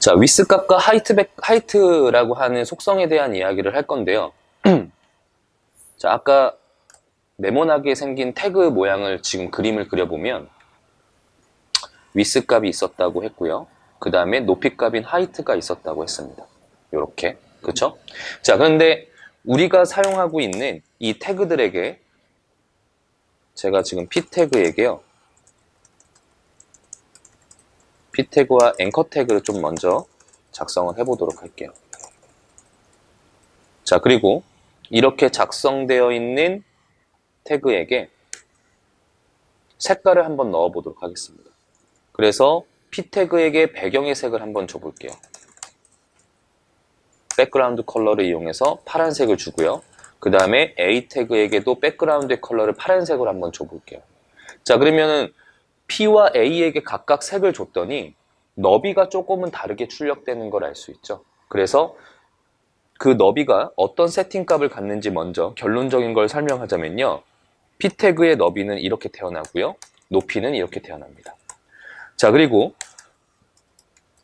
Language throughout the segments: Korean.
자, 위스 값과 하이트라고 하는 속성에 대한 이야기를 할 건데요. 자, 아까 네모나게 생긴 태그 모양을 지금 그림을 그려보면 위스 값이 있었다고 했고요. 그 다음에 높이 값인 하이트가 있었다고 했습니다. 요렇게. 그쵸? 자, 그런데 우리가 사용하고 있는 이 태그들에게 제가 지금 p 태그에게요. p 태그와 앵커 태그를 좀 먼저 작성을 해보도록 할게요. 자, 그리고 이렇게 작성되어 있는 태그에게 색깔을 한번 넣어 보도록 하겠습니다. 그래서 p 태그에게 배경의 색을 한번 줘볼게요. 백그라운드 컬러를 이용해서 파란색을 주고요. 그 다음에 a 태그에게도 백그라운드의 컬러를 파란색으로 한번 줘볼게요. 자, 그러면은 p와 a에게 각각 색을 줬더니 너비가 조금은 다르게 출력되는 걸 알 수 있죠. 그래서 그 너비가 어떤 세팅 값을 갖는지 먼저 결론적인 걸 설명하자면요. p 태그의 너비는 이렇게 태어나고요. 높이는 이렇게 태어납니다. 자, 그리고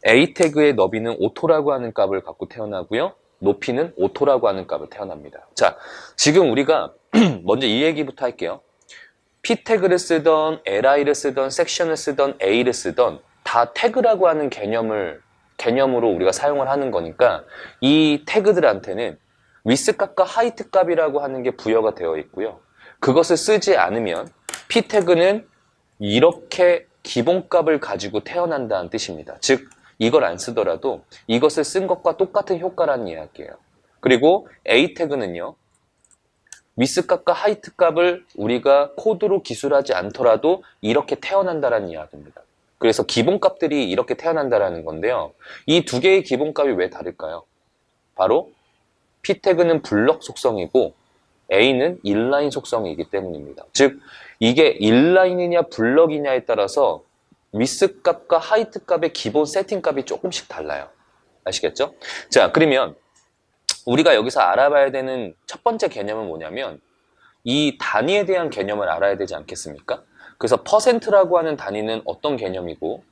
a 태그의 너비는 오토라고 하는 값을 갖고 태어나고요. 높이는 오토라고 하는 값을 태어납니다. 자, 지금 우리가 먼저 이 얘기부터 할게요. p 태그를 쓰던 li를 쓰던 섹션을 쓰던 a를 쓰던 다 태그라고 하는 개념으로 우리가 사용을 하는 거니까 이 태그들한테는 위스 값과 하이트 값이라고 하는 게 부여가 되어 있고요. 그것을 쓰지 않으면 p 태그는 이렇게 기본값을 가지고 태어난다는 뜻입니다. 즉 이걸 안 쓰더라도 이것을 쓴 것과 똑같은 효과라는 이야기예요. 그리고 a 태그는요. 위스 값과 하이트 값을 우리가 코드로 기술하지 않더라도 이렇게 태어난다는 이야기입니다. 그래서 기본값들이 이렇게 태어난다는 건데요. 이 두 개의 기본값이 왜 다를까요? 바로 p 태그는 블럭 속성이고 a는 인라인 속성이기 때문입니다. 즉 이게 인라인이냐 블럭이냐에 따라서 위스 값과 하이트 값의 기본 세팅 값이 조금씩 달라요. 아시겠죠? 자, 그러면 우리가 여기서 알아봐야 되는 첫 번째 개념은 뭐냐면 이 단위에 대한 개념을 알아야 되지 않겠습니까? 그래서 퍼센트라고 하는 단위는 어떤 개념이고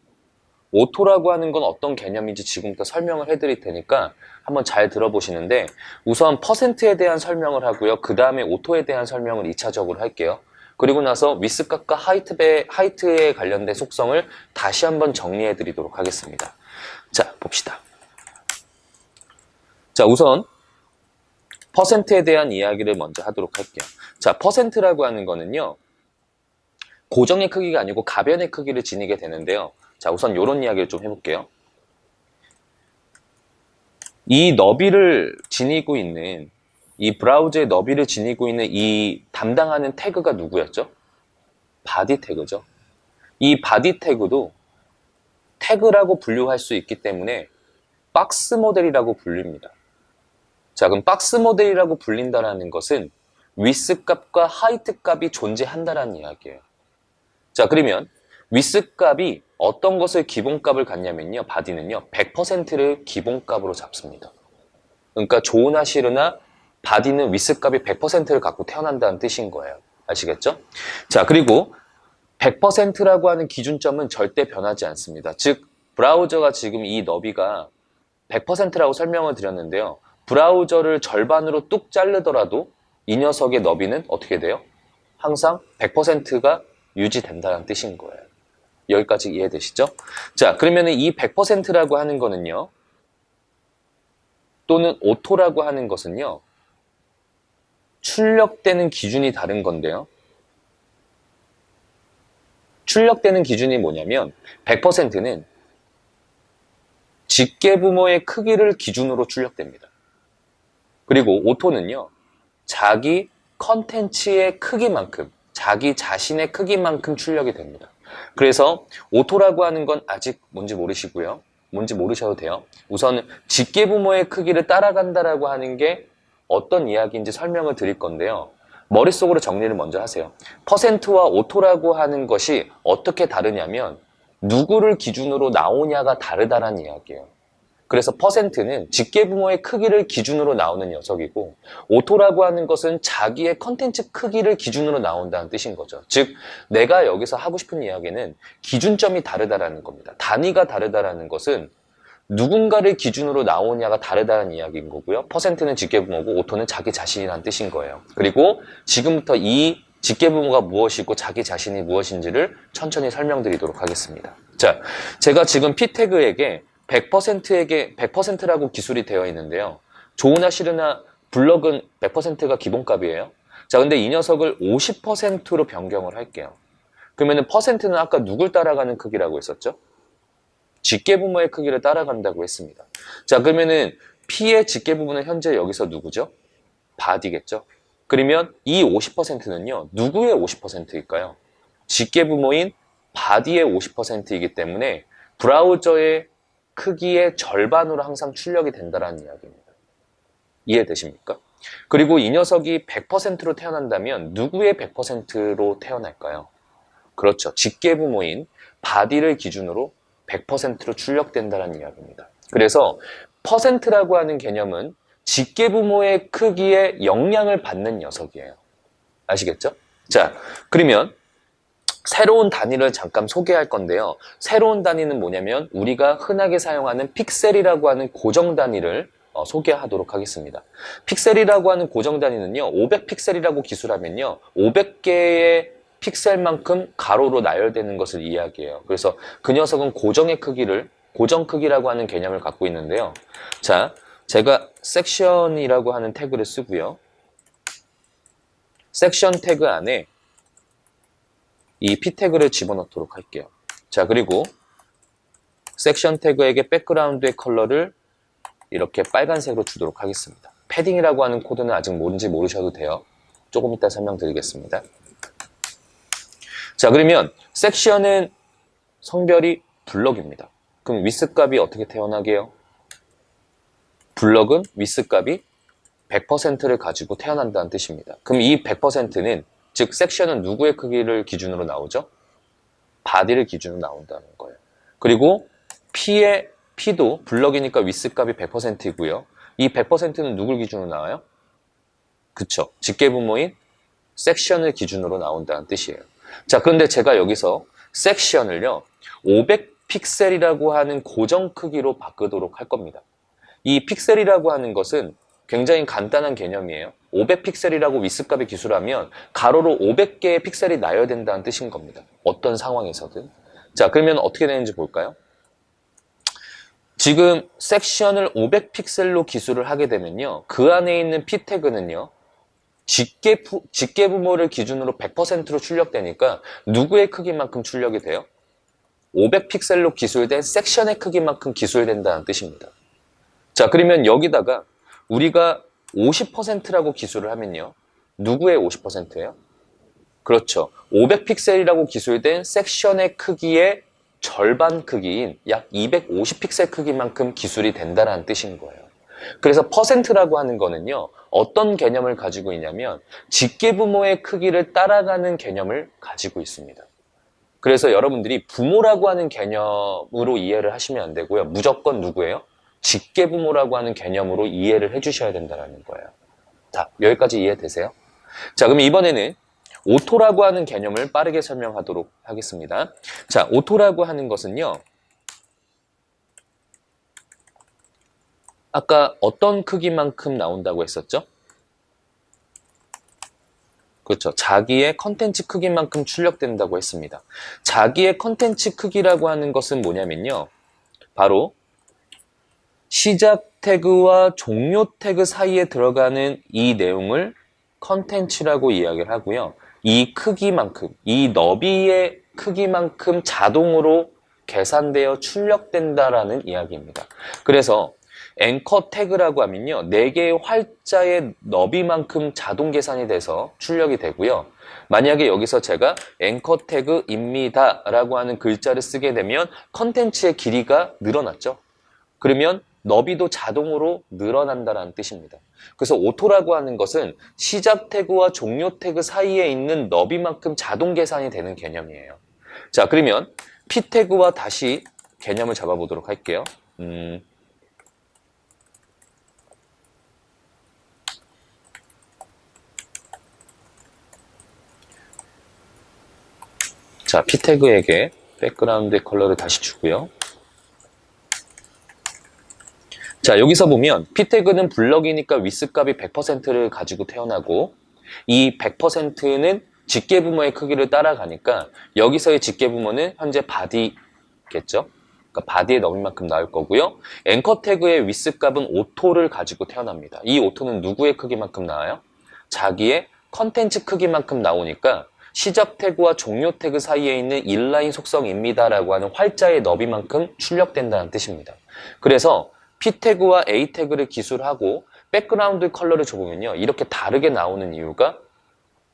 오토라고 하는 건 어떤 개념인지 지금부터 설명을 해드릴 테니까 한번 잘 들어보시는데 우선 퍼센트에 대한 설명을 하고요. 그 다음에 오토에 대한 설명을 2차적으로 할게요. 그리고 나서 위스 값과 하이트에 관련된 속성을 다시 한번 정리해 드리도록 하겠습니다. 자, 봅시다. 자, 우선 퍼센트에 대한 이야기를 먼저 하도록 할게요. 자, 퍼센트라고 하는 거는요. 고정의 크기가 아니고 가변의 크기를 지니게 되는데요. 자, 우선 이런 이야기를 좀 해볼게요. 이 너비를 지니고 있는 이 브라우저의 너비를 지니고 있는 이 담당하는 태그가 누구였죠? 바디 태그죠. 이 바디 태그도 태그라고 분류할 수 있기 때문에 박스 모델이라고 불립니다. 자, 그럼 박스 모델이라고 불린다는 것은 위스 값과 하이트 값이 존재한다는 이야기예요. 자, 그러면 위스 값이 어떤 것을 기본값을 갖냐면요. 바디는요. 100%를 기본값으로 잡습니다. 그러니까 조우나 시르나 바디는 위스 값이 100%를 갖고 태어난다는 뜻인 거예요. 아시겠죠? 자, 그리고 100%라고 하는 기준점은 절대 변하지 않습니다. 즉, 브라우저가 지금 이 너비가 100%라고 설명을 드렸는데요. 브라우저를 절반으로 뚝 자르더라도 이 녀석의 너비는 어떻게 돼요? 항상 100%가 유지된다는 뜻인 거예요. 여기까지 이해되시죠? 자, 그러면 이 100%라고 하는 거는요. 또는 오토라고 하는 것은요. 출력되는 기준이 다른 건데요. 출력되는 기준이 뭐냐면 100%는 집계부모의 크기를 기준으로 출력됩니다. 그리고 오토는요. 자기 컨텐츠의 크기만큼 자기 자신의 크기만큼 출력이 됩니다. 그래서 오토라고 하는 건 아직 뭔지 모르시고요. 뭔지 모르셔도 돼요. 우선 집계부모의 크기를 따라간다라고 하는 게 어떤 이야기인지 설명을 드릴 건데요. 머릿속으로 정리를 먼저 하세요. 퍼센트와 오토라고 하는 것이 어떻게 다르냐면 누구를 기준으로 나오냐가 다르다라는 이야기예요. 그래서 퍼센트는 집계부모의 크기를 기준으로 나오는 녀석이고 오토라고 하는 것은 자기의 컨텐츠 크기를 기준으로 나온다는 뜻인 거죠. 즉 내가 여기서 하고 싶은 이야기는 기준점이 다르다라는 겁니다. 단위가 다르다라는 것은 누군가를 기준으로 나오냐가 다르다는 이야기인 거고요. 퍼센트는 직계부모고 오토는 자기 자신이란 뜻인 거예요. 그리고 지금부터 이 직계부모가 무엇이고 자기 자신이 무엇인지를 천천히 설명드리도록 하겠습니다. 자, 제가 지금 P태그에게 100%라고 기술이 되어 있는데요. 좋으나 싫으나 블럭은 100%가 기본값이에요. 자, 근데 이 녀석을 50%로 변경을 할게요. 그러면은 퍼센트는 아까 누굴 따라가는 크기라고 했었죠? 직계부모의 크기를 따라간다고 했습니다. 자, 그러면은 P의 직계부모는 현재 여기서 누구죠? 바디겠죠? 그러면 이 50%는요, 누구의 50%일까요? 직계부모인 바디의 50%이기 때문에 브라우저의 크기의 절반으로 항상 출력이 된다는 이야기입니다. 이해되십니까? 그리고 이 녀석이 100%로 태어난다면 누구의 100%로 태어날까요? 그렇죠. 직계부모인 바디를 기준으로 100%로 출력된다는 이야기입니다. 그래서 퍼센트라고 하는 개념은 직계부모의 크기에 영향을 받는 녀석이에요. 아시겠죠? 자, 그러면 새로운 단위를 잠깐 소개할 건데요. 새로운 단위는 뭐냐면 우리가 흔하게 사용하는 픽셀이라고 하는 고정 단위를 소개하도록 하겠습니다. 픽셀이라고 하는 고정 단위는요. 500픽셀이라고 기술하면요. 500개의 픽셀만큼 가로로 나열되는 것을 이야기해요. 그래서 그 녀석은 고정 크기라고 하는 개념을 갖고 있는데요. 자, 제가 섹션이라고 하는 태그를 쓰고요. 섹션 태그 안에 이 P 태그를 집어넣도록 할게요. 자, 그리고 섹션 태그에게 백그라운드의 컬러를 이렇게 빨간색으로 주도록 하겠습니다. 패딩이라고 하는 코드는 아직 뭔지 모르셔도 돼요. 조금 이따 설명드리겠습니다. 자, 그러면 섹션은 성별이 블럭입니다. 그럼 위스 값이 어떻게 태어나게요? 블럭은 위스 값이 100%를 가지고 태어난다는 뜻입니다. 그럼 이 100%는 즉 섹션은 누구의 크기를 기준으로 나오죠? 바디를 기준으로 나온다는 거예요. 그리고 P도 블럭이니까 위스 값이 100%이고요. 이 100%는 누굴 기준으로 나와요? 그쵸. 직계부모인 섹션을 기준으로 나온다는 뜻이에요. 자, 그런데 제가 여기서 섹션을요, 500픽셀이라고 하는 고정 크기로 바꾸도록 할 겁니다. 이 픽셀이라고 하는 것은 굉장히 간단한 개념이에요. 500픽셀이라고 위스값이 기술하면 가로로 500개의 픽셀이 나야 된다는 뜻인 겁니다. 어떤 상황에서든. 자, 그러면 어떻게 되는지 볼까요? 지금 섹션을 500픽셀로 기술을 하게 되면요. 그 안에 있는 P 태그는요. 직계부모를 기준으로 100%로 출력되니까 누구의 크기만큼 출력이 돼요? 500픽셀로 기술된 섹션의 크기만큼 기술된다는 뜻입니다. 자, 그러면 여기다가 우리가 50%라고 기술을 하면요. 누구의 50%예요? 그렇죠. 500픽셀이라고 기술된 섹션의 크기의 절반 크기인 약 250픽셀 크기만큼 기술이 된다는 뜻인 거예요. 그래서 퍼센트라고 하는 거는요. 어떤 개념을 가지고 있냐면 직계부모의 크기를 따라가는 개념을 가지고 있습니다. 그래서 여러분들이 부모라고 하는 개념으로 이해를 하시면 안 되고요. 무조건 누구예요? 직계부모라고 하는 개념으로 이해를 해주셔야 된다는 거예요. 자, 여기까지 이해되세요? 자, 그럼 이번에는 오토라고 하는 개념을 빠르게 설명하도록 하겠습니다. 자, 오토라고 하는 것은요. 아까 어떤 크기만큼 나온다고 했었죠? 그렇죠. 자기의 컨텐츠 크기만큼 출력된다고 했습니다. 자기의 컨텐츠 크기라고 하는 것은 뭐냐면요. 바로 시작 태그와 종료 태그 사이에 들어가는 이 내용을 컨텐츠라고 이야기를 하고요. 이 크기만큼, 이 너비의 크기만큼 자동으로 계산되어 출력된다라는 이야기입니다. 그래서 앵커 태그라고 하면요. 4개의 활자의 너비만큼 자동 계산이 돼서 출력이 되고요. 만약에 여기서 제가 앵커 태그입니다 라고 하는 글자를 쓰게 되면 컨텐츠의 길이가 늘어났죠. 그러면 너비도 자동으로 늘어난다는 뜻입니다. 그래서 오토라고 하는 것은 시작 태그와 종료 태그 사이에 있는 너비만큼 자동 계산이 되는 개념이에요. 자, 그러면 P 태그와 다시 개념을 잡아보도록 할게요. 자, P 태그에게 백그라운드 컬러를 다시 주고요. 자, 여기서 보면 P 태그는 블럭이니까 위스 값이 100%를 가지고 태어나고 이 100%는 직계부모의 크기를 따라가니까 여기서의 직계부모는 현재 바디겠죠? 그러니까 바디의 너비만큼 나올 거고요. 앵커 태그의 위스 값은 오토를 가지고 태어납니다. 이 오토는 누구의 크기만큼 나와요? 자기의 컨텐츠 크기만큼 나오니까 시작 태그와 종료 태그 사이에 있는 인라인 속성입니다라고 하는 활자의 너비만큼 출력된다는 뜻입니다. 그래서 P 태그와 A 태그를 기술하고 백그라운드 컬러를 줘보면요. 이렇게 다르게 나오는 이유가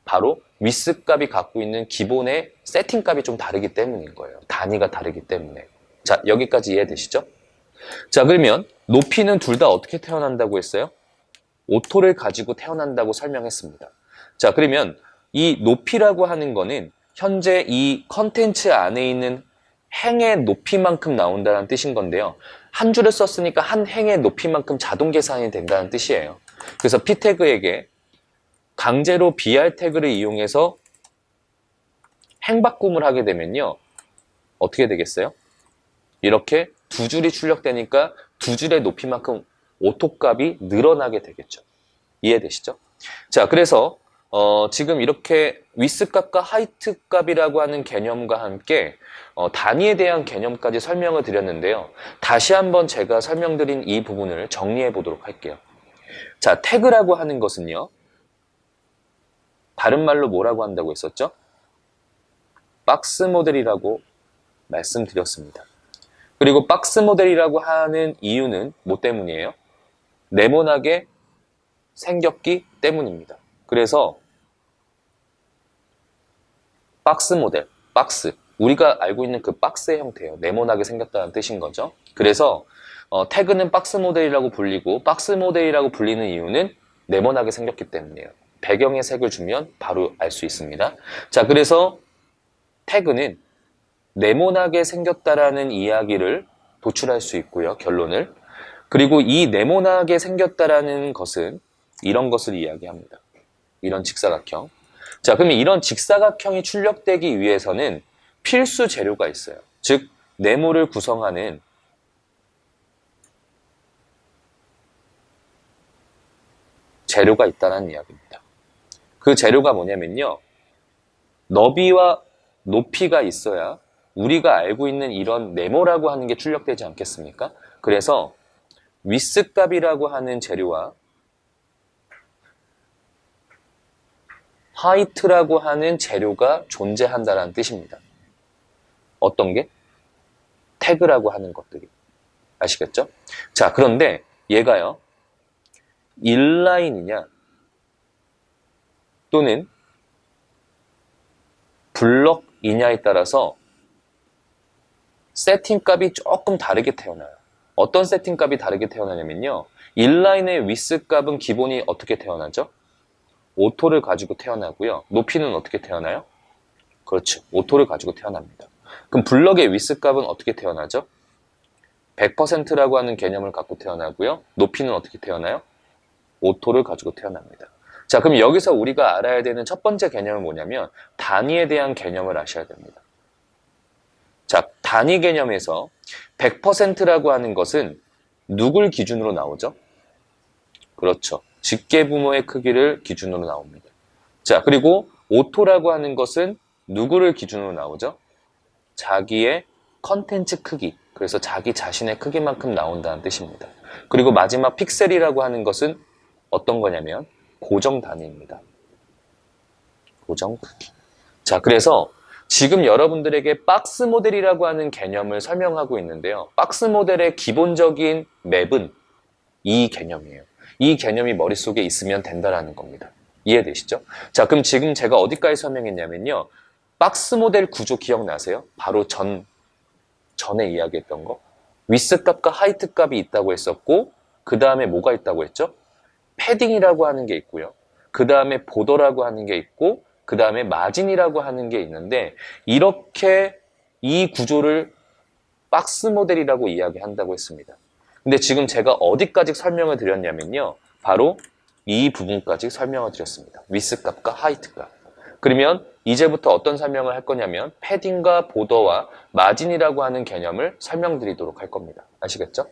바로 위스 값이 갖고 있는 기본의 세팅 값이 좀 다르기 때문인 거예요. 단위가 다르기 때문에. 자, 여기까지 이해되시죠? 자, 그러면 높이는 둘 다 어떻게 태어난다고 했어요? 오토를 가지고 태어난다고 설명했습니다. 자, 그러면 이 높이라고 하는 거는 현재 이 컨텐츠 안에 있는 행의 높이만큼 나온다는 뜻인 건데요. 한 줄을 썼으니까 한 행의 높이만큼 자동 계산이 된다는 뜻이에요. 그래서 P 태그에게 강제로 BR 태그를 이용해서 행 바꿈을 하게 되면요. 어떻게 되겠어요? 이렇게 두 줄이 출력되니까 두 줄의 높이만큼 오토 값이 늘어나게 되겠죠. 이해되시죠? 자, 그래서 지금 이렇게 위스 값과 하이트 값이라고 하는 개념과 함께 단위에 대한 개념까지 설명을 드렸는데요. 다시 한번 제가 설명드린 이 부분을 정리해 보도록 할게요. 자, 태그라고 하는 것은요. 다른 말로 뭐라고 한다고 했었죠? 박스 모델이라고 말씀드렸습니다. 그리고 박스 모델이라고 하는 이유는 뭐 때문이에요? 네모나게 생겼기 때문입니다. 그래서 박스 모델, 박스, 우리가 알고 있는 그 박스의 형태예요. 네모나게 생겼다는 뜻인 거죠. 그래서 태그는 박스 모델이라고 불리고 박스 모델이라고 불리는 이유는 네모나게 생겼기 때문이에요. 배경에 색을 주면 바로 알 수 있습니다. 자, 그래서 태그는 네모나게 생겼다라는 이야기를 도출할 수 있고요. 결론을. 그리고 이 네모나게 생겼다라는 것은 이런 것을 이야기합니다. 이런 직사각형. 자, 그러면 이런 직사각형이 출력되기 위해서는 필수 재료가 있어요. 즉, 네모를 구성하는 재료가 있다는 이야기입니다. 그 재료가 뭐냐면요. 너비와 높이가 있어야 우리가 알고 있는 이런 네모라고 하는 게 출력되지 않겠습니까? 그래서 위스 값이라고 하는 재료와 하이트라고 하는 재료가 존재한다는 뜻입니다. 어떤 게? 태그라고 하는 것들이. 아시겠죠? 자, 그런데 얘가요. 인라인이냐 또는 블럭이냐에 따라서 세팅값이 조금 다르게 태어나요. 어떤 세팅값이 다르게 태어나냐면요. 인라인의 위스 값은 기본이 어떻게 태어나죠? 오토를 가지고 태어나고요. 높이는 어떻게 태어나요? 그렇죠. 오토를 가지고 태어납니다. 그럼 블럭의 위스 값은 어떻게 태어나죠? 100%라고 하는 개념을 갖고 태어나고요. 높이는 어떻게 태어나요? 오토를 가지고 태어납니다. 자, 그럼 여기서 우리가 알아야 되는 첫 번째 개념은 뭐냐면 단위에 대한 개념을 아셔야 됩니다. 자, 단위 개념에서 100%라고 하는 것은 누굴 기준으로 나오죠? 그렇죠. 직계부모의 크기를 기준으로 나옵니다. 자, 그리고 오토라고 하는 것은 누구를 기준으로 나오죠? 자기의 컨텐츠 크기, 그래서 자기 자신의 크기만큼 나온다는 뜻입니다. 그리고 마지막 픽셀이라고 하는 것은 어떤 거냐면 고정 단위입니다. 고정 크기. 자, 그래서 지금 여러분들에게 박스 모델이라고 하는 개념을 설명하고 있는데요. 박스 모델의 기본적인 맵은 이 개념이에요. 이 개념이 머릿속에 있으면 된다라는 겁니다. 이해되시죠? 자, 그럼 지금 제가 어디까지 설명했냐면요. 박스 모델 구조 기억나세요? 바로 전에 이야기했던 거. 위스 값과 하이트 값이 있다고 했었고, 그 다음에 뭐가 있다고 했죠? 패딩이라고 하는 게 있고요. 그 다음에 보더라고 하는 게 있고, 그 다음에 마진이라고 하는 게 있는데, 이렇게 이 구조를 박스 모델이라고 이야기한다고 했습니다. 근데 지금 제가 어디까지 설명을 드렸냐면요. 바로 이 부분까지 설명을 드렸습니다. 위스 값과 하이트 값. 그러면 이제부터 어떤 설명을 할 거냐면 패딩과 보더와 마진이라고 하는 개념을 설명드리도록 할 겁니다. 아시겠죠?